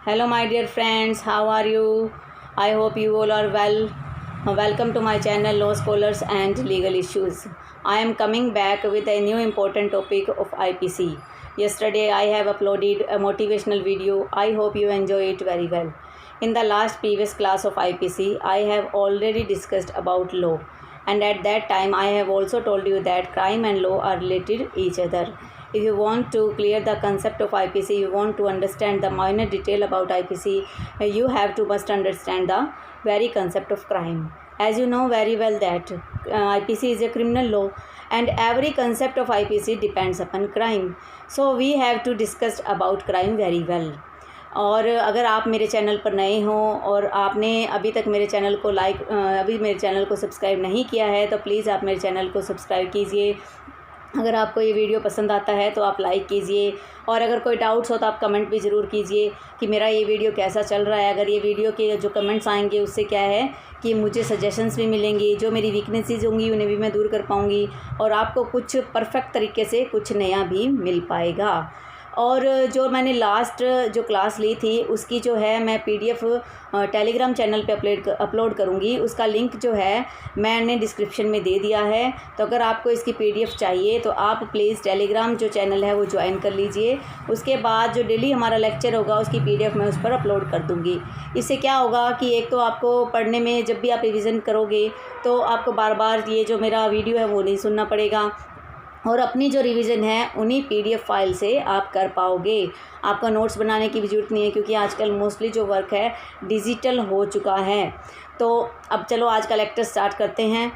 Hello, my dear friends. How are you? I hope you all are well. Welcome to my channel Law Scholars and Legal Issues. I am coming back with a new important topic of IPC. Yesterday I have uploaded a motivational video. I hope you enjoy it very well. In the last previous class of IPC, I have already discussed about law, and at that time I have also told you that crime and law are related each other. If you want to clear the concept of IPC, you want to understand the minor detail about IPC, you have to must understand the very concept of crime. As you know very well that IPC is a criminal law and every concept of IPC depends upon crime. So we have to discuss about crime very well. और अगर आप मेरे channel पर नए हों और आपने अभी तक मेरे चैनल को अभी मेरे चैनल को सब्सक्राइब नहीं किया है तो प्लीज़ आप मेरे चैनल को सब्सक्राइब कीजिए। अगर आपको ये वीडियो पसंद आता है तो आप लाइक कीजिए और अगर कोई डाउट्स हो तो आप कमेंट भी ज़रूर कीजिए कि मेरा ये वीडियो कैसा चल रहा है। अगर ये वीडियो के जो कमेंट्स आएंगे उससे क्या है कि मुझे सजेशंस भी मिलेंगी, जो मेरी वीकनेसेस होंगी उन्हें भी मैं दूर कर पाऊँगी और आपको कुछ परफेक्ट तरीके से कुछ नया भी मिल पाएगा। और जो मैंने लास्ट जो क्लास ली थी उसकी जो है मैं PDF टेलीग्राम चैनल पे अपलोड करूँगी। उसका लिंक जो है मैंने डिस्क्रिप्शन में दे दिया है, तो अगर आपको इसकी PDF चाहिए तो आप प्लीज़ टेलीग्राम जो चैनल है वो ज्वाइन कर लीजिए। उसके बाद जो डेली हमारा लेक्चर होगा उसकी PDF मैं उस पर अपलोड कर दूँगी। इससे क्या होगा कि एक तो आपको पढ़ने में जब भी आप रिविज़न करोगे तो आपको बार बार ये जो मेरा वीडियो है वो नहीं सुनना पड़ेगा और अपनी जो रिवीजन है उन्हीं PDF फाइल से आप कर पाओगे। आपका नोट्स बनाने की भी ज़रूरत नहीं है क्योंकि आजकल मोस्टली जो वर्क है डिजिटल हो चुका है। तो अब चलो आज का लेक्चर स्टार्ट करते हैं।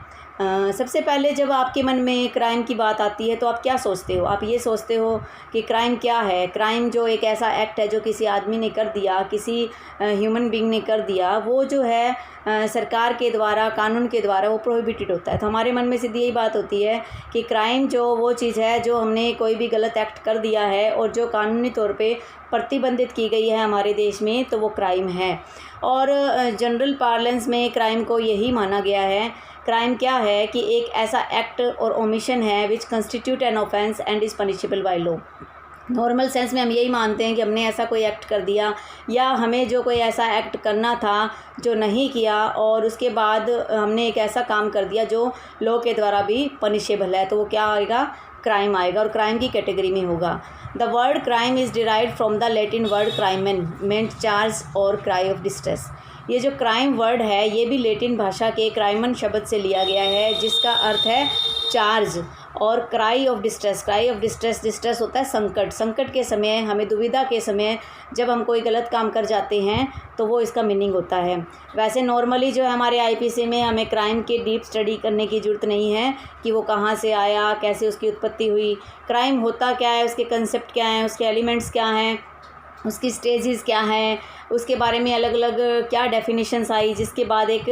सबसे पहले जब आपके मन में क्राइम की बात आती है तो आप क्या सोचते हो? आप ये सोचते हो कि क्राइम क्या है? क्राइम जो एक ऐसा एक्ट है जो किसी आदमी ने कर दिया, किसी ह्यूमन बीइंग ने कर दिया, वो जो है सरकार के द्वारा, कानून के द्वारा वो प्रोहिबिटेड होता है। तो हमारे मन में सीधी यही बात होती है कि क्राइम जो वो चीज़ है जो हमने कोई भी गलत एक्ट कर दिया है और जो कानूनी तौर पे प्रतिबंधित की गई है हमारे देश में, तो वो क्राइम है। और जनरल पार्लेंस में क्राइम को यही माना गया है। क्राइम क्या है कि एक ऐसा एक्ट और ओमिशन है which constitute an offence and is punishable by law. Normal sense में हम यही मानते हैं कि हमने ऐसा कोई एक्ट कर दिया या हमें जो कोई ऐसा एक्ट करना था जो नहीं किया और उसके बाद हमने एक ऐसा काम कर दिया जो लॉ के द्वारा भी पनिशेबल है, तो वो क्या आएगा? क्राइम आएगा और क्राइम की कैटेगरी में होगा। The word crime is derived from the Latin word crimen meant charge और क्राई ऑफ डिस्ट्रेस। ये जो क्राइम वर्ड है ये भी लैटिन भाषा के क्राइमन शब्द से लिया गया है जिसका अर्थ है चार्ज और cry of distress. Cry of distress होता है संकट। संकट के समय, हमें दुविधा के समय जब हम कोई गलत काम कर जाते हैं तो वो इसका मीनिंग होता है। वैसे नॉर्मली जो है हमारे IPC में हमें क्राइम के डीप स्टडी करने की ज़रूरत नहीं है कि वो कहाँ से आया, कैसे उसकी उत्पत्ति हुई, क्राइम होता क्या है, उसके कंसेप्ट क्या हैं, उसके एलिमेंट्स क्या हैं, उसकी स्टेजेस क्या हैं, उसके बारे में अलग अलग क्या डेफिनेशंस आई, जिसके बाद एक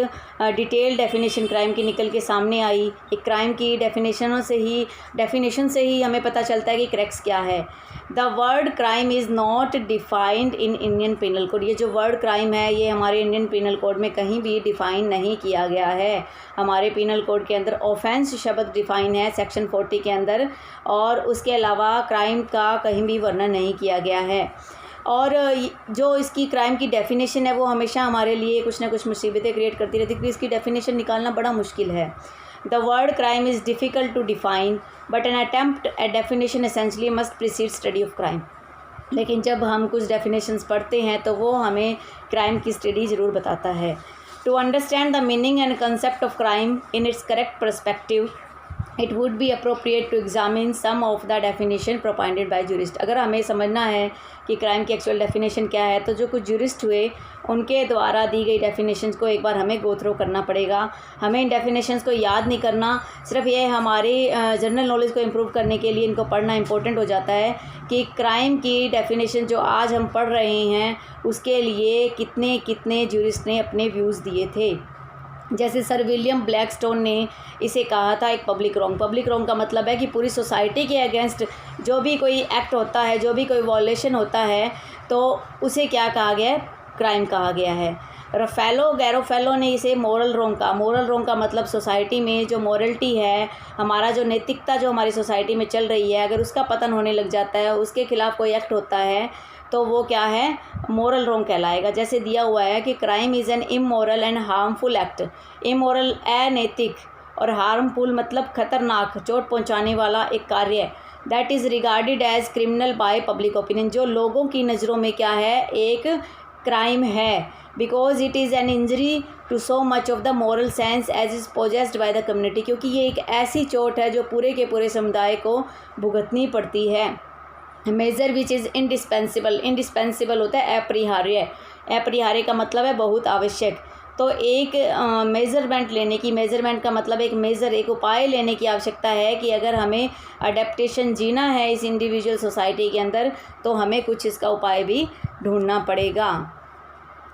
डिटेल डेफिनेशन क्राइम की निकल के सामने आई। एक क्राइम की डेफिनेशन से ही हमें पता चलता है कि क्रैक्स क्या है। The word crime is not defined in Indian penal code. ये जो वर्ड क्राइम है ये हमारे इंडियन पिनल कोड में कहीं भी डिफ़ाइन नहीं किया गया है। हमारे पिनल कोड के अंदर ऑफेंस शब्द डिफ़ाइन है सेक्शन 40 के अंदर, और उसके अलावा क्राइम का कहीं भी वर्णन नहीं किया गया है। और जो इसकी क्राइम की डेफिनेशन है वो हमेशा हमारे लिए कुछ ना कुछ मुसीबतें क्रिएट करती रहती है क्योंकि इसकी डेफिनेशन निकालना बड़ा मुश्किल है। The word crime is difficult to define but an attempt at definition essentially must precede study of crime. लेकिन जब हम कुछ डेफिनेशंस पढ़ते हैं तो वो हमें क्राइम की स्टडी ज़रूर बताता है। To understand the meaning and concept of crime in its correct perspective it would be appropriate to examine some of the definition provided by jurist. अगर हमें समझना है कि क्राइम की एक्चुअल डेफिनेशन क्या है तो जो कुछ जूरिस्ट हुए उनके द्वारा दी गई डेफिनेशंस को एक बार हमें गो थ्रू करना पड़ेगा। हमें इन डेफिनेशंस को याद नहीं करना, सिर्फ ये हमारे जनरल नॉलेज को इम्प्रूव करने के लिए इनको पढ़ना इंपॉर्टेंट हो जाता है कि क्राइम की डेफिनेशन जो आज हम पढ़ रहे हैं उसके लिए कितने कितने जूरिस्ट ने अपने व्यूज़ दिए थे। जैसे सर विलियम ब्लैकस्टोन ने इसे कहा था एक पब्लिक रॉन्ग। पब्लिक रॉन्ग का मतलब है कि पूरी सोसाइटी के अगेंस्ट जो भी कोई एक्ट होता है, जो भी कोई वॉलेशन होता है तो उसे क्या कहा गया है? क्राइम कहा गया है। रफेलो गैरोफेलो ने इसे मोरल रोंग कहा। मोरल रोंग का मतलब सोसाइटी में जो मॉरलिटी है, हमारा जो नैतिकता जो हमारी सोसाइटी में चल रही है, अगर उसका पतन होने लग जाता है, उसके खिलाफ कोई एक्ट होता है तो वो क्या है, मोरल रोंग कहलाएगा। जैसे दिया हुआ है कि crime is N immoral and harmful act. Immoral अनैतिक और हार्मफुल मतलब खतरनाक, चोट पहुंचाने वाला एक कार्य, that is regarded as criminal by public opinion, जो लोगों की नज़रों में क्या है, एक क्राइम है, because it is an injury to so much of the moral sense as is possessed by the community, क्योंकि ये एक ऐसी चोट है जो पूरे के पूरे समुदाय को भुगतनी पड़ती है। Major which is indispensable, indispensable होता है अपरिहार्य, अपरिहार्य का मतलब है बहुत आवश्यक। तो एक मेज़रमेंट लेने की, मेज़रमेंट का मतलब एक मेज़र, एक उपाय लेने की आवश्यकता है कि अगर हमें अडेप्टेशन जीना है इस इंडिविजुअल सोसाइटी के अंदर तो हमें कुछ इसका उपाय भी ढूंढना पड़ेगा।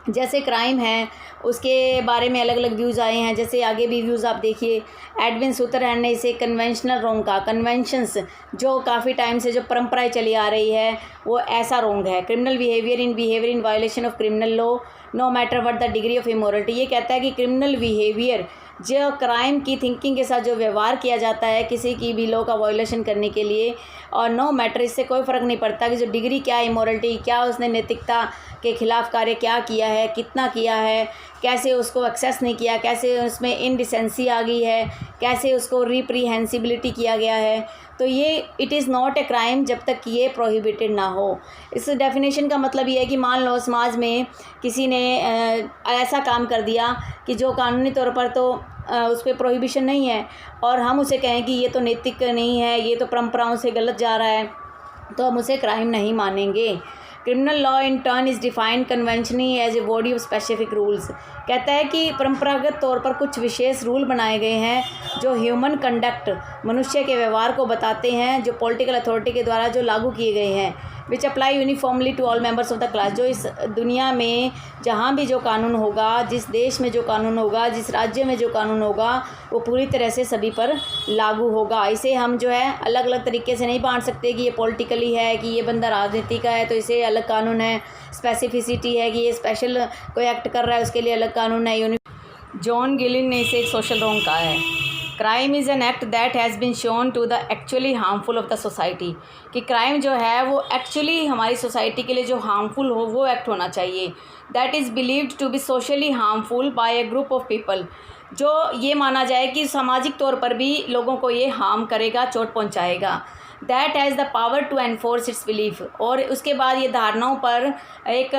जैसे क्राइम है उसके बारे में अलग अलग व्यूज़ आए हैं, जैसे आगे भी व्यूज़ आप देखिए। एडविन सुथरहैंड ने इसे कन्वेंशनल रोंग कहा। कन्वेंशंस जो काफ़ी टाइम से जो परंपराएं चली आ रही है वो ऐसा रोंग है। Criminal behaviour in violation of criminal law no matter what the degree of immorality, ये कहता है कि क्रिमिनल बिहेवियर जो क्राइम की थिंकिंग के साथ जो व्यवहार किया जाता है किसी की भी लॉ का वायलेशन करने के लिए, और नो मैटर, इससे कोई फ़र्क नहीं पड़ता कि जो डिग्री क्या है, इमोरलिटी क्या, उसने नैतिकता के खिलाफ कार्य क्या किया है, कितना किया है, कैसे उसको एक्सेस नहीं किया, कैसे उसमें इनडिसेंसी आ गई है, कैसे उसको रिप्रीहेंसिबिलिटी किया गया है, तो ये it is not a crime जब तक कि ये प्रोहिबिटेड ना हो। इस डेफिनेशन का मतलब ये है कि मान लो समाज में किसी ने ऐसा काम कर दिया कि जो कानूनी तौर पर तो उस पर प्रोहिबिशन नहीं है, और हम उसे कहें कि ये तो नैतिक नहीं है, ये तो परंपराओं से गलत जा रहा है, तो हम उसे क्राइम नहीं मानेंगे। Criminal law in turn is defined conventionally as a body of specific rules, कहता है कि परंपरागत तौर पर कुछ विशेष रूल बनाए गए हैं जो ह्यूमन कंडक्ट, मनुष्य के व्यवहार को बताते हैं, जो पॉलिटिकल अथॉरिटी के द्वारा जो लागू किए गए हैं, which apply uniformly to all members of the class, जो इस दुनिया में जहाँ भी जो कानून होगा, जिस देश में जो कानून होगा, जिस राज्य में जो कानून होगा, वो पूरी तरह से सभी पर लागू होगा। इसे हम जो है अलग अलग तरीके से नहीं बांट सकते कि ये पॉलिटिकली है, कि ये बंदा राजनीति का है तो इसे अलग कानून है, स्पेसिफिसिटी है कि ये स्पेशल कोई एक्ट कर रहा है उसके लिए अलग कानून है। जॉन गिलिन ने इसे एक सोशल रोंग कहा है। Crime is an act that has been shown to the actually harmful of the society, कि क्राइम जो है वो एक्चुअली हमारी सोसाइटी के लिए जो हार्मफुल हो वो एक्ट होना चाहिए। That is believed to be socially harmful by a group of people, जो ये माना जाए कि सामाजिक तौर पर भी लोगों को ये हार्म करेगा, चोट पहुंचाएगा। That has the power to enforce its belief, और उसके बाद ये धारणाओं पर एक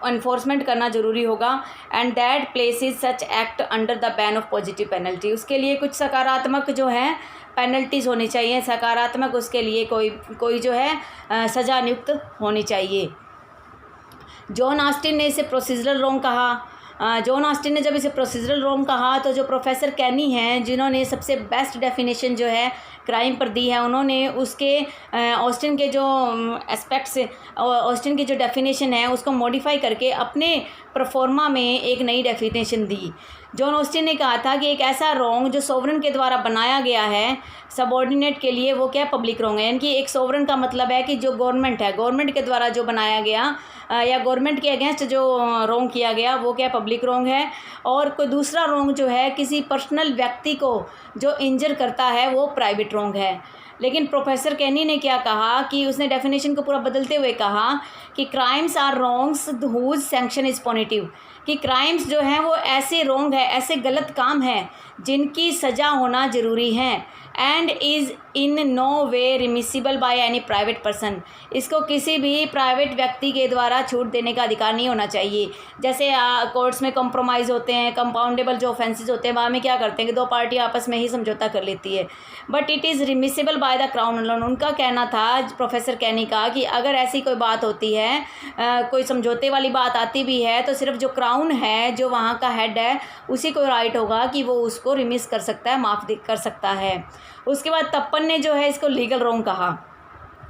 एनफोर्समेंट करना ज़रूरी होगा। And that places such act under the ban of positive penalty, उसके लिए कुछ सकारात्मक जो है पेनल्टीज़ होनी चाहिए, सकारात्मक उसके लिए कोई जो है सज़ा नियुक्त होनी चाहिए। जॉन ऑस्टिन ने इसे प्रोसीजरल रोंग कहा। जॉन ऑस्टिन ने जब इसे प्रोसीजरल रोंग कहा तो जो प्रोफेसर कैनी हैं, जिन्होंने सबसे बेस्ट डेफिनेशन जो है क्राइम पर दी है, उन्होंने उसके ऑस्टिन के जो एस्पेक्ट्स, ऑस्टिन की जो डेफिनेशन है उसको मॉडिफाई करके अपने प्रोफॉर्मा में एक नई डेफिनेशन दी। जॉन ऑस्टिन ने कहा था कि एक ऐसा रोंग जो सोवरन के द्वारा बनाया गया है सबऑर्डिनेट के लिए, वो क्या पब्लिक रोंग है। यानी कि एक सोवरन का मतलब है कि जो गवर्नमेंट है, गवर्नमेंट के द्वारा जो बनाया गया या गवर्नमेंट के अगेंस्ट जो रोंग किया गया वो क्या पब्लिक रोंग है। और कोई दूसरा रोंग जो है किसी पर्सनल व्यक्ति को जो इंजर करता है वो प्राइवेट रोंग है। लेकिन प्रोफेसर कैनी ने क्या कहा कि उसने डेफिनेशन को पूरा बदलते हुए कहा कि crimes are wrongs whose sanction is punitive, कि क्राइम्स जो हैं वो ऐसे रोंग है, ऐसे गलत काम हैं जिनकी सज़ा होना ज़रूरी है। And is in no way remissible by any private person, इसको किसी भी प्राइवेट व्यक्ति के द्वारा छूट देने का अधिकार नहीं होना चाहिए। जैसे कोर्ट्स में कॉम्प्रोमाइज़ होते हैं, कंपाउंडेबल जो ऑफेंसेस होते हैं, वहाँ में क्या करते हैं कि दो पार्टी आपस में ही समझौता कर लेती है, but it is remissible by the Crown alone. उनका कहना था प्रोफेसर कैनी का कि अगर ऐसी कोई बात होती है, कोई समझौते वाली बात आती भी है, तो सिर्फ जो क्राउन है, जो वहाँ का हेड है, उसी को राइट होगा कि वो उसको रिमिस कर सकता है, माफ़ कर सकता है। उसके बाद तप्पन ने जो है इसको लीगल रोंग कहा।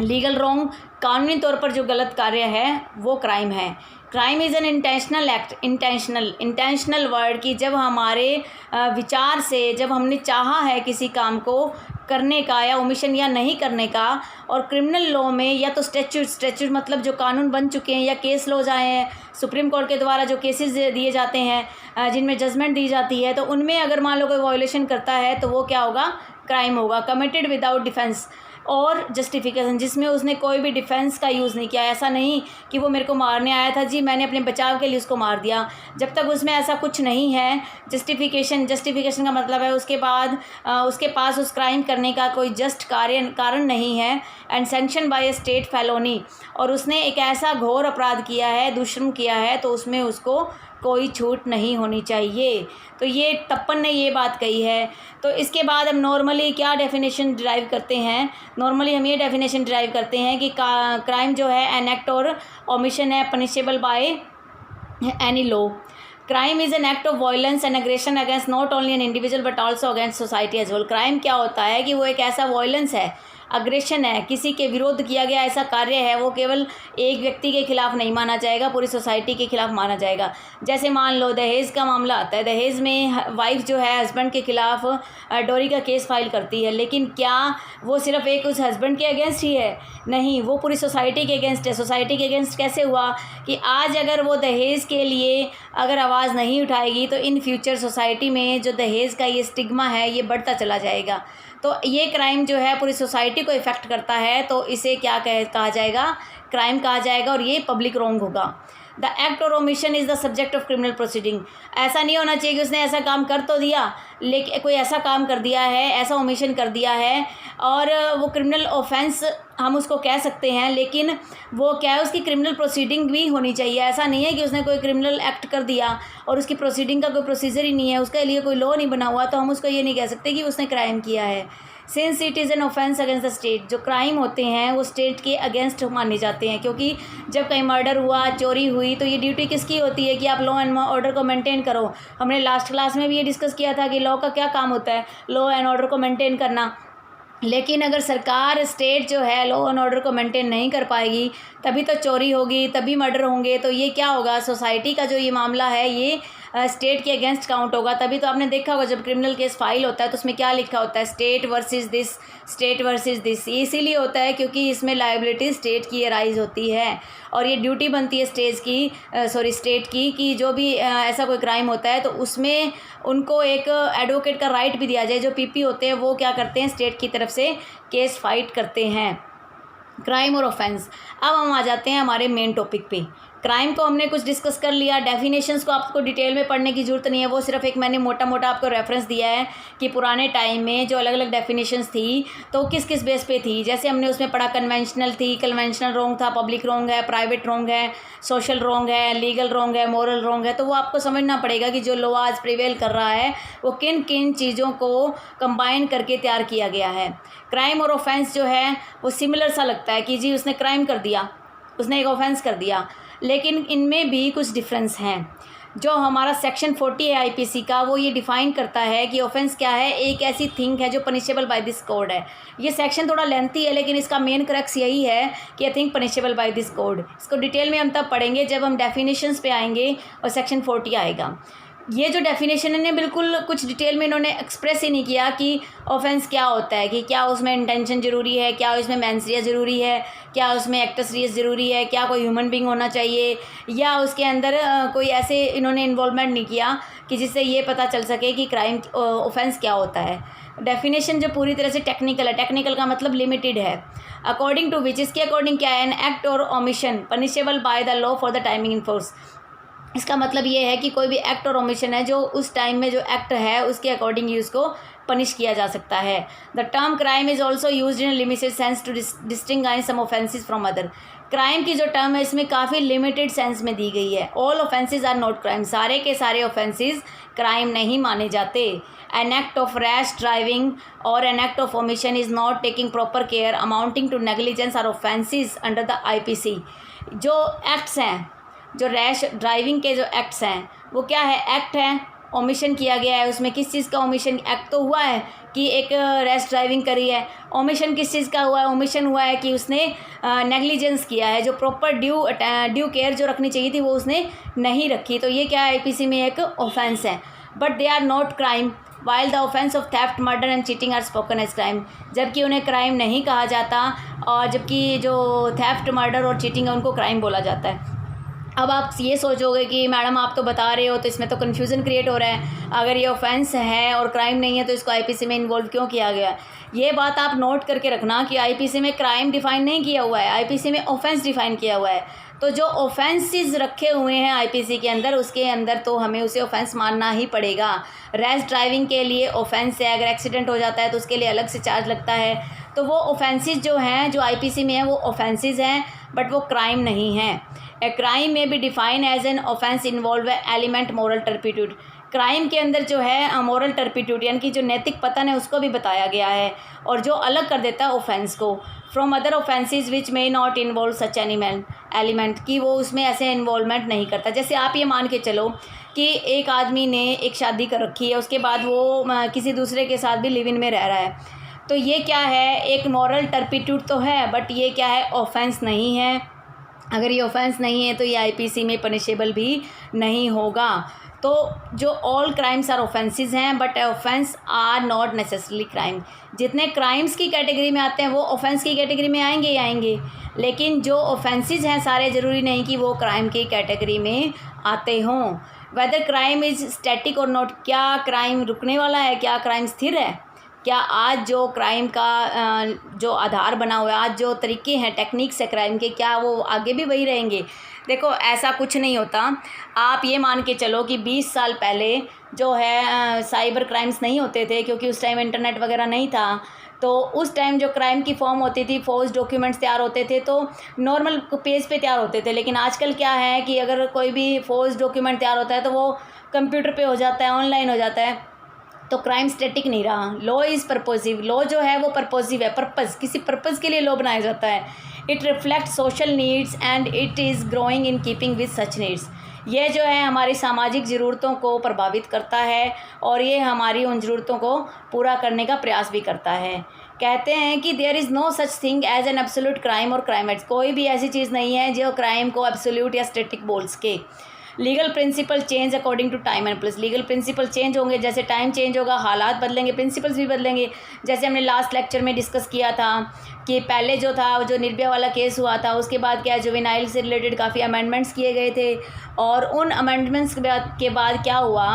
लीगल रॉन्ग, कानूनी तौर पर जो गलत कार्य है वो क्राइम है। Crime is N intentional act, intentional word की जब हमारे विचार से, जब हमने चाहा है किसी काम को करने का या ओमिशन या नहीं करने का। और क्रिमिनल लॉ में या तो स्टैट्यूट मतलब जो कानून बन चुके हैं या केस लॉ आए हैं सुप्रीम कोर्ट के द्वारा, जो केसेस दिए जाते हैं जिनमें जजमेंट दी जाती है, तो उनमें अगर मान लो कोई वायलेशन करता है तो वो क्या होगा, क्राइम होगा। कमिटेड विदाउट डिफेंस और जस्टिफिकेशन, जिसमें उसने कोई भी डिफेंस का यूज़ नहीं किया। ऐसा नहीं कि वो मेरे को मारने आया था जी, मैंने अपने बचाव के लिए उसको मार दिया। जब तक उसमें ऐसा कुछ नहीं है, जस्टिफिकेशन का मतलब है उसके बाद उसके पास उस क्राइम करने का कोई जस्ट कारण नहीं है। And sanction bye A state felony, और उसने एक ऐसा घोर अपराध किया है, दुष्कर्म किया है, तो उसमें उसको कोई छूट नहीं होनी चाहिए। तो ये तप्पन ने ये बात कही है। तो इसके बाद हम नॉर्मली क्या डेफिनेशन डिराइव करते हैं, नॉर्मली हम ये डेफिनेशन डिराइव करते हैं कि क्राइम जो है एन एक्ट और ओमिशन है punishable by any law. Crime is an act of violence and aggression against not only an individual but also against society as whole. Crime क्या होता है कि वो एक ऐसा वायलेंस है, अग्रेशन है, किसी के विरोध किया गया ऐसा कार्य है, वो केवल एक व्यक्ति के खिलाफ नहीं माना जाएगा, पूरी सोसाइटी के खिलाफ माना जाएगा। जैसे मान लो दहेज का मामला आता है, दहेज में वाइफ जो है हस्बैंड के खिलाफ डोरी का केस फाइल करती है, लेकिन क्या वो सिर्फ एक उस हस्बैंड के अगेंस्ट ही है? नहीं, वो पूरी सोसाइटी के अगेंस्ट है। सोसाइटी के अगेंस्ट कैसे हुआ कि आज अगर वो दहेज के लिए अगर आवाज़ नहीं उठाएगी तो इन फ्यूचर सोसाइटी में जो दहेज का ये स्टिग्मा है ये बढ़ता चला जाएगा। तो ये क्राइम जो है पूरी सोसाइटी को इफ़ेक्ट करता है, तो इसे क्या कहा जाएगा, क्राइम कहा जाएगा, और ये पब्लिक रॉन्ग होगा। द एक्ट और omission is the subject of criminal proceeding. ऐसा नहीं होना चाहिए कि उसने ऐसा काम कर तो दिया, लेकिन कोई ऐसा काम कर दिया है, ऐसा ओमिशन कर दिया है, और वो क्रिमिनल ऑफेंस हम उसको कह सकते हैं, लेकिन वो क्या है, उसकी क्रिमिनल प्रोसीडिंग भी होनी चाहिए। ऐसा नहीं है कि उसने कोई क्रिमिनल एक्ट कर दिया और उसकी प्रोसीडिंग का कोई प्रोसीजर ही नहीं है, उसके लिए कोई लॉ नहीं बना हुआ, तो हम उसको ये नहीं कह सकते कि उसने क्राइम किया है। Since it is an offence against the state, जो क्राइम होते हैं वो स्टेट के अगेंस्ट माने जाते हैं, क्योंकि जब कहीं मर्डर हुआ, चोरी हुई, तो ये ड्यूटी किसकी होती है कि आप लॉ एंड ऑर्डर को मेंटेन करो। हमने लास्ट क्लास में भी ये डिस्कस किया था कि लॉ का क्या काम होता है, लॉ एंड ऑर्डर को मेंटेन करना। लेकिन अगर सरकार, स्टेट जो है लॉ एंड ऑर्डर को मेंटेन नहीं कर पाएगी, तभी तो चोरी होगी, तभी मर्डर होंगे, तो ये क्या होगा, सोसाइटी का जो ये मामला है ये स्टेट के अगेंस्ट काउंट होगा। तभी तो आपने देखा होगा जब क्रिमिनल केस फाइल होता है तो उसमें क्या लिखा होता है, state versus this, state versus this. ये इसीलिए होता है क्योंकि इसमें लायबिलिटी स्टेट की अराइज होती है, और ये ड्यूटी बनती है स्टेट की कि जो भी ऐसा कोई क्राइम होता है तो उसमें उनको एक एडवोकेट का राइट भी दिया जाए। जो पीपी होते हैं वो क्या करते हैं, स्टेट की तरफ से केस फाइट करते हैं। क्राइम और ऑफेंस। अब हम आ जाते हैं हमारे मेन टॉपिक पे। क्राइम को हमने कुछ डिस्कस कर लिया, डेफिनेशंस को आपको डिटेल में पढ़ने की ज़रूरत नहीं है, वो सिर्फ एक मैंने मोटा मोटा आपको रेफरेंस दिया है कि पुराने टाइम में जो अलग अलग डेफिनेशंस थी तो किस किस बेस पे थी। जैसे हमने उसमें पढ़ा कन्वेंशनल थी, कन्वेंशनल रॉन्ग था, पब्लिक रॉन्ग है, प्राइवेट रॉन्ग है, सोशल रॉन्ग है, लीगल रॉन्ग है, मोरल रॉन्ग है। तो वो आपको समझना पड़ेगा कि जो लॉ आज प्रिवेल कर रहा है वो किन किन चीज़ों को कंबाइन करके तैयार किया गया है। क्राइम और ऑफेंस जो है वो सिमिलर सा लगता है कि जी उसने क्राइम कर दिया, उसने एक ऑफेंस कर दिया, लेकिन इनमें भी कुछ डिफरेंस हैं। जो हमारा सेक्शन 40 है आईपीसी का, वो ये डिफ़ाइन करता है कि ऑफेंस क्या है, एक ऐसी थिंग है जो पनिशेबल बाय दिस कोड है। ये सेक्शन थोड़ा लेंथी है, लेकिन इसका मेन क्रक्स यही है कि I think punishable by this code. इसको डिटेल में हम तब पढ़ेंगे जब हम डेफिनेशंस पे आएंगे और सेक्शन 40 आएगा। ये जो डेफिनेशन है बिल्कुल कुछ डिटेल में इन्होंने एक्सप्रेस ही नहीं किया कि ऑफेंस क्या होता है, कि क्या उसमें इंटेंशन ज़रूरी है, क्या उसमें मैंसरिया ज़रूरी है, क्या उसमें एक्टस रियस ज़रूरी है, क्या कोई ह्यूमन बींग होना चाहिए, या उसके अंदर कोई ऐसे इन्होंने इन्वॉल्वमेंट नहीं किया कि जिससे ये पता चल सके कि क्राइम ऑफेंस क्या होता है। डेफिनेशन जो पूरी तरह से टेक्निकल है, टेक्निकल का मतलब लिमिटेड है। अकॉर्डिंग टू विच, इसके अकॉर्डिंग क्या है, एन एक्ट और omission punishable by the law for the timing in force. इसका मतलब ये है कि कोई भी एक्ट और ओमिशन है जो उस टाइम में जो एक्ट है उसके अकॉर्डिंग ही उसको पनिश किया जा सकता है। The term crime is also use in limited sense to distinguish some offences from other. Crime की जो टर्म है इसमें काफ़ी लिमिटेड सेंस में दी गई है। All offences are not crime, सारे के सारे ऑफेंसेस क्राइम नहीं माने जाते। An act of rash driving और an act of omission is not taking proper care amounting to negligence are offences under the IPC. जो एक्ट्स हैं, जो रैश ड्राइविंग के जो एक्ट्स हैं वो क्या है, एक्ट हैं, ओमिशन किया गया है, उसमें किस चीज़ का ओमिशन, एक्ट तो हुआ है कि एक रैश ड्राइविंग करी है, ओमिशन किस चीज़ का हुआ है, ओमिशन हुआ है कि उसने नेग्लिजेंस किया है, जो प्रॉपर ड्यू केयर जो रखनी चाहिए थी वो उसने नहीं रखी। तो ये क्या है, आईपीसी में एक ऑफेंस है, but they are not crime while the offence of theft, murder and cheating are spoken as crime. जबकि उन्हें क्राइम नहीं कहा जाता, और जबकि जो थेफ्ट, मर्डर और चीटिंग है उनको क्राइम बोला जाता है। अब आप ये सोचोगे कि मैडम आप तो बता रहे हो तो इसमें तो कन्फ्यूज़न क्रिएट हो रहा है, अगर ये ऑफेंस है और क्राइम नहीं है तो इसको आईपीसी में इन्वॉल्व क्यों किया गया है। ये बात आप नोट करके रखना कि आईपीसी में क्राइम डिफ़ाइन नहीं किया हुआ है, आईपीसी में ऑफेंस डिफ़ाइन किया हुआ है। तो जो ऑफेंसेस रखे हुए हैं आईपीसी के अंदर, उसके अंदर तो हमें उसे ऑफेंस मानना ही पड़ेगा। रैश ड्राइविंग के लिए ऑफेंस है, अगर एक्सीडेंट हो जाता है तो उसके लिए अलग से चार्ज लगता है। तो वो ऑफेंसेस जो हैं जो आईपीसी में हैं वो ऑफेंसेस हैं, बट वो क्राइम नहीं हैं। ए क्राइम में भी define as an offence involve element moral turpitude. Crime के अंदर जो है मोरल टर्पिट्यूड यानी कि जो नैतिक पतन है उसको भी बताया गया है, और जो अलग कर देता है ऑफेंस को from other offences which may not involve such element, कि वो उसमें ऐसे इन्वॉल्वमेंट नहीं करता। जैसे आप ये मान के चलो कि एक आदमी ने एक शादी कर रखी है, उसके बाद वो किसी दूसरे के साथ भी लिव इन में रह रहा है, तो ये क्या है, एक मॉरल टर्पिट्यूड तो है, बट ये क्या है, ऑफेंस नहीं है। अगर ये ऑफेंस नहीं है तो ये आईपीसी में पनिशेबल भी नहीं होगा। तो जो ऑल क्राइम्स आर ऑफेंसेस हैं, but offence are not necessarily crime. जितने क्राइम्स की कैटेगरी में आते हैं वो ऑफेंस की कैटेगरी में आएंगे ही आएंगे, लेकिन जो ऑफेंसेस हैं सारे ज़रूरी नहीं कि वो क्राइम की कैटेगरी में आते हों। वेदर क्राइम इज़ स्टैटिक और नॉट, क्या क्राइम रुकने वाला है, क्या क्राइम स्थिर है, क्या आज जो क्राइम का जो आधार बना हुआ है, आज जो तरीके हैं, टेक्निक्स है क्राइम के, क्या वो आगे भी वही रहेंगे। देखो ऐसा कुछ नहीं होता। आप ये मान के चलो कि 20 साल पहले जो है साइबर क्राइम्स नहीं होते थे, क्योंकि उस टाइम इंटरनेट वगैरह नहीं था। तो उस टाइम जो क्राइम की फॉर्म होती थी, फोर्स डॉक्यूमेंट्स तैयार होते थे तो नॉर्मल पेज पे तैयार होते थे। लेकिन आजकल क्या है कि अगर कोई भी फोर्स डॉक्यूमेंट तैयार होता है तो वो कंप्यूटर पे हो जाता है, ऑनलाइन हो जाता है। तो क्राइम स्टैटिक नहीं रहा। लॉ इज़ पर्पोसिव, लॉ जो है वो पर्पोसिव है, पर्पज़, किसी पर्पज़ के लिए लॉ बनाया जाता है। It reflect social needs and it is growing in keeping with such needs. ये जो है हमारी सामाजिक ज़रूरतों को प्रभावित करता है और ये हमारी उन ज़रूरतों को पूरा करने का प्रयास भी करता है। कहते हैं कि there is no such thing as an absolute crime और क्राइम एक्ट। कोई भी ऐसी चीज़ नहीं है जो क्राइम को एब्सोल्यूट या स्टैटिक बोल सके। Legal principle change according to time and place. Legal principle change होंगे, जैसे टाइम चेंज होगा हालात बदलेंगे, प्रिंसिपल्स भी बदलेंगे। जैसे हमने लास्ट लेक्चर में डिस्कस किया था कि पहले जो था, जो निर्भया वाला केस हुआ था, उसके बाद क्या जुवेनाइल से रिलेटेड काफ़ी अमेंडमेंट्स किए गए थे, और उन अमेंडमेंट्स के बाद क्या हुआ,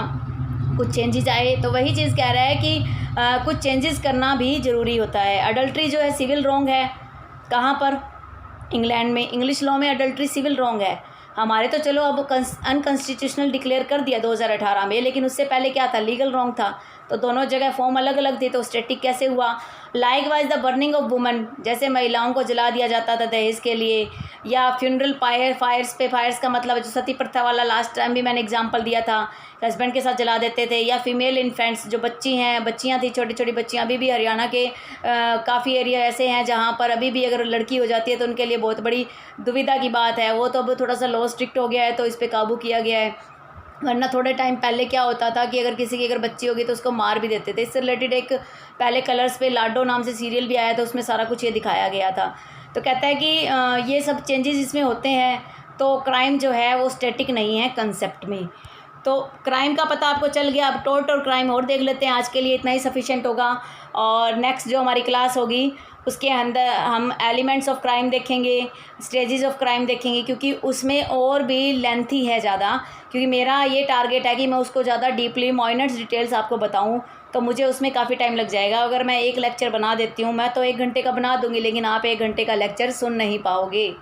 कुछ चेंजेस आए। तो वही चीज़ कह रहा है कि कुछ चेंजेस करना भी ज़रूरी होता है। अडल्ट्री जो है सिविल रॉन्ग है, कहाँ पर, इंग्लैंड में, इंग्लिश लॉ में अडल्ट्री सिविल रॉन्ग है। हमारे तो चलो अब अनकॉन्स्टिट्यूशनल डिक्लेयर कर दिया 2018 में, लेकिन उससे पहले क्या था, लीगल रॉन्ग था। तो दोनों जगह फॉर्म अलग अलग थे, तो स्टैटिक कैसे हुआ। Likewise the burning of woman, जैसे महिलाओं को जला दिया जाता था दहेज के लिए, या फ्यूनरल फायर्स पे, फायर्स का मतलब जो सती प्रथा वाला लास्ट टाइम भी मैंने एग्जांपल दिया था, हस्बैंड के साथ जला देते थे। या फीमेल इन्फेंट्स, जो बच्ची हैं, बच्चियां थी, छोटी छोटी बच्चियां, अभी भी हरियाणा के काफ़ी एरिया ऐसे हैं जहाँ पर अभी भी अगर लड़की हो जाती है तो उनके लिए बहुत बड़ी दुविधा की बात है। वो तो अब थोड़ा सा लॉ स्ट्रिक्ट हो गया है तो इस पर काबू किया गया है, वरना थोड़े टाइम पहले क्या होता था कि अगर किसी की अगर बच्ची होगी तो उसको मार भी देते थे। इससे रिलेटेड एक पहले कलर्स पे लाडो नाम से सीरियल भी आया था, उसमें सारा कुछ ये दिखाया गया था। तो कहता है कि ये सब चेंजेस इसमें होते हैं, तो क्राइम जो है वो स्टैटिक नहीं है कंसेप्ट में। तो क्राइम का पता आपको चल गया। अब टोर्ट और क्राइम और देख लेते हैं, आज के लिए इतना ही सफिशिएंट होगा। और नेक्स्ट जो हमारी क्लास होगी उसके अंदर हम एलिमेंट्स ऑफ क्राइम देखेंगे, स्टेजेस ऑफ क्राइम देखेंगे, क्योंकि उसमें और भी लेंथी है ज़्यादा, क्योंकि मेरा ये टारगेट है कि मैं उसको ज़्यादा डीपली माइनर डिटेल्स आपको बताऊं, तो मुझे उसमें काफ़ी टाइम लग जाएगा। अगर मैं एक लेक्चर बना देती हूँ, मैं तो 1 घंटे का बना दूँगी, लेकिन आप 1 घंटे का लेक्चर सुन नहीं पाओगे।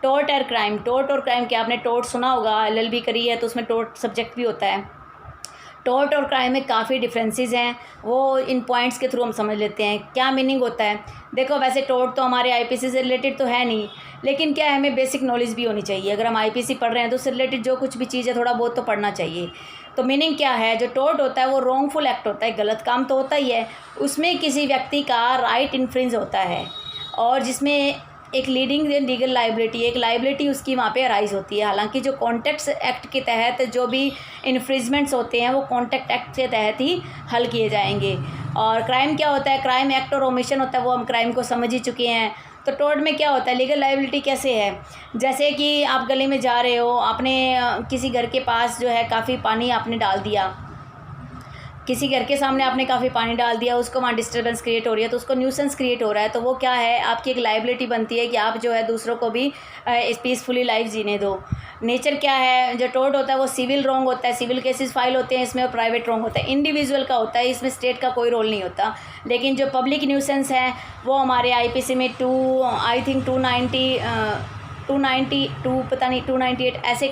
टोर्ट और क्राइम, टोर्ट और क्राइम क्या आपने टोर्ट सुना होगा, LLB करी है तो उसमें टोर्ट सब्जेक्ट भी होता है। टोर्ट और क्राइम में काफ़ी डिफरेंसेस हैं, वो इन पॉइंट्स के थ्रू हम समझ लेते हैं क्या मीनिंग होता है। देखो वैसे टोर्ट तो हमारे आईपीसी से रिलेटेड तो है नहीं, लेकिन क्या है, हमें बेसिक नॉलेज भी होनी चाहिए। अगर हम आईपीसी पढ़ रहे हैं तो उससे रिलेटेड जो कुछ भी चीज़ है थोड़ा बहुत तो पढ़ना चाहिए। तो मीनिंग क्या है, जो टोर्ट होता है वो रॉन्गफुल एक्ट होता है, गलत काम तो होता ही है, उसमें किसी व्यक्ति का राइट इन्फ्रिंज होता है, और जिसमें एक लीडिंग लीगल लाइबिलिटी, एक लाइबिलिटी उसकी वहाँ पे अराइज होती है। हालांकि जो कॉन्ट्रैक्ट्स एक्ट के तहत जो भी इन्फ्रिजमेंट्स होते हैं वो कॉन्ट्रैक्ट एक्ट के तहत ही हल किए जाएंगे। और क्राइम क्या होता है, क्राइम एक्ट और ओमिशन होता है, वो हम क्राइम को समझ ही चुके हैं। तो टोर्ट में क्या होता है, लीगल लाइबिलिटी कैसे है, जैसे कि आप गली में जा रहे हो, आपने किसी घर के पास जो है काफ़ी पानी आपने डाल दिया, किसी घर के सामने आपने काफ़ी पानी डाल दिया, उसको वहाँ डिस्टर्बेंस क्रिएट हो रही है, तो उसको न्यूसेंस क्रिएट हो रहा है, तो वो क्या है, आपकी एक लाइबिलिटी बनती है कि आप जो है दूसरों को भी इस पीसफुली लाइफ जीने दो। नेचर क्या है, जो टोर्ट होता है वो सिविल रॉन्ग होता है, सिविल केसेस फाइल होते हैं इसमें, और प्राइवेट रॉन्ग होता है, इंडिविजुअल का होता है, इसमें स्टेट का कोई रोल नहीं होता। लेकिन जो पब्लिक न्यूसेंस है वो हमारे IPC में 292 पता नहीं 298 ऐसे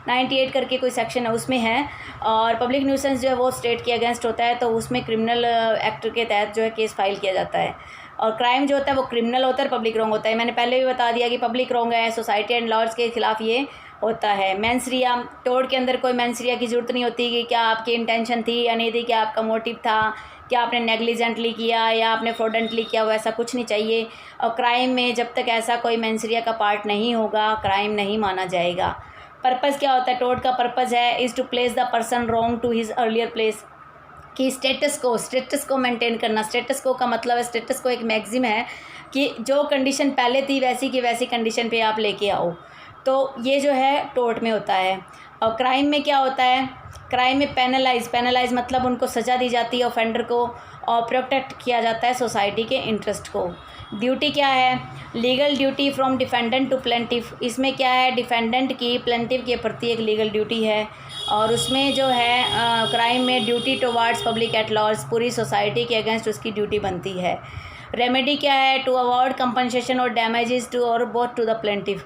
98 करके कोई सेक्शन है उसमें है। और पब्लिक न्यूसेंस जो है वो स्टेट के अगेंस्ट होता है, तो उसमें क्रिमिनल एक्ट के तहत जो है केस फाइल किया जाता है। और क्राइम जो होता है वो क्रिमिनल होता है, पब्लिक रॉन्ग होता है। मैंने पहले भी बता दिया कि पब्लिक रॉन्ग है, सोसाइटी एंड लॉज के खिलाफ ये होता है। मेंसरिया, टोर्ट के अंदर कोई मेंसरिया की ज़रूरत नहीं होती कि क्या आपकी इंटेंशन थी या नहीं थी, क्या आपका मोटिव था, क्या आपने नेग्लिजेंटली किया या आपने फ्रॉडेंटली किया, वो ऐसा कुछ नहीं चाहिए। और क्राइम में जब तक ऐसा कोई मेंसरिया का पार्ट नहीं होगा, क्राइम नहीं माना जाएगा। पर्पज़ क्या होता है, टोर्ट का पर्पज़ है is to place the person wrong to his earlier place, कि स्टेटस को मेंटेन करना। स्टेटस को का मतलब है, स्टेटस को एक मैक्सिम है कि जो कंडीशन पहले थी वैसी की वैसी कंडीशन पे आप लेके आओ, तो ये जो है टोर्ट में होता है। और क्राइम में क्या होता है, क्राइम में पेनलाइज मतलब उनको सज़ा दी जाती है ऑफेंडर को, और प्रोटेक्ट किया जाता है सोसाइटी के इंटरेस्ट को। ड्यूटी क्या है, legal duty from defendant to plaintiff, इसमें क्या है, डिफेंडेंट की प्लेंटिफ के प्रति एक लीगल ड्यूटी है। और उसमें जो है क्राइम में duty towards public at large, पूरी सोसाइटी के अगेंस्ट उसकी ड्यूटी बनती है। रेमेडी क्या है, टू अवॉर्ड कंपनसेशन और डैमेजेस टू और बोथ टू द प्लेंटिफ,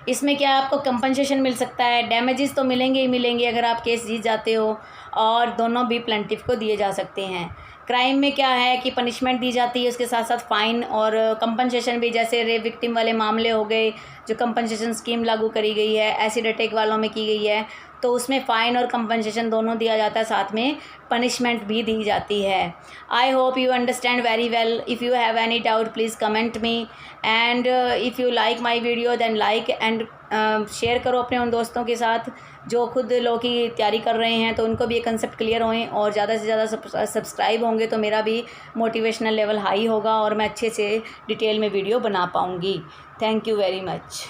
इसमें क्या आपको कंपनसेशन मिल सकता है, डैमेजेस तो मिलेंगे ही मिलेंगे अगर आप केस जीत जाते हो, और दोनों भी प्लेंटिफ को दिए जा सकते हैं। क्राइम में क्या है कि पनिशमेंट दी जाती है, उसके साथ साथ फ़ाइन और कंपनसेशन भी, जैसे रेप विक्टिम वाले मामले हो गए, जो कंपनसेशन स्कीम लागू करी गई है, एसिड अटैक वालों में की गई है, तो उसमें फ़ाइन और कंपनसेशन दोनों दिया जाता है, साथ में पनिशमेंट भी दी जाती है। I hope you understand very well. If you have any doubt please comment me, and if you like my video then like and share करो अपने उन दोस्तों के साथ जो खुद लॉ की तैयारी कर रहे हैं, तो उनको भी ये कंसेप्ट क्लियर होएं, और ज़्यादा से ज़्यादा सब्सक्राइब होंगे तो मेरा भी मोटिवेशनल लेवल हाई होगा और मैं अच्छे से डिटेल में वीडियो बना पाऊँगी। Thank you very much.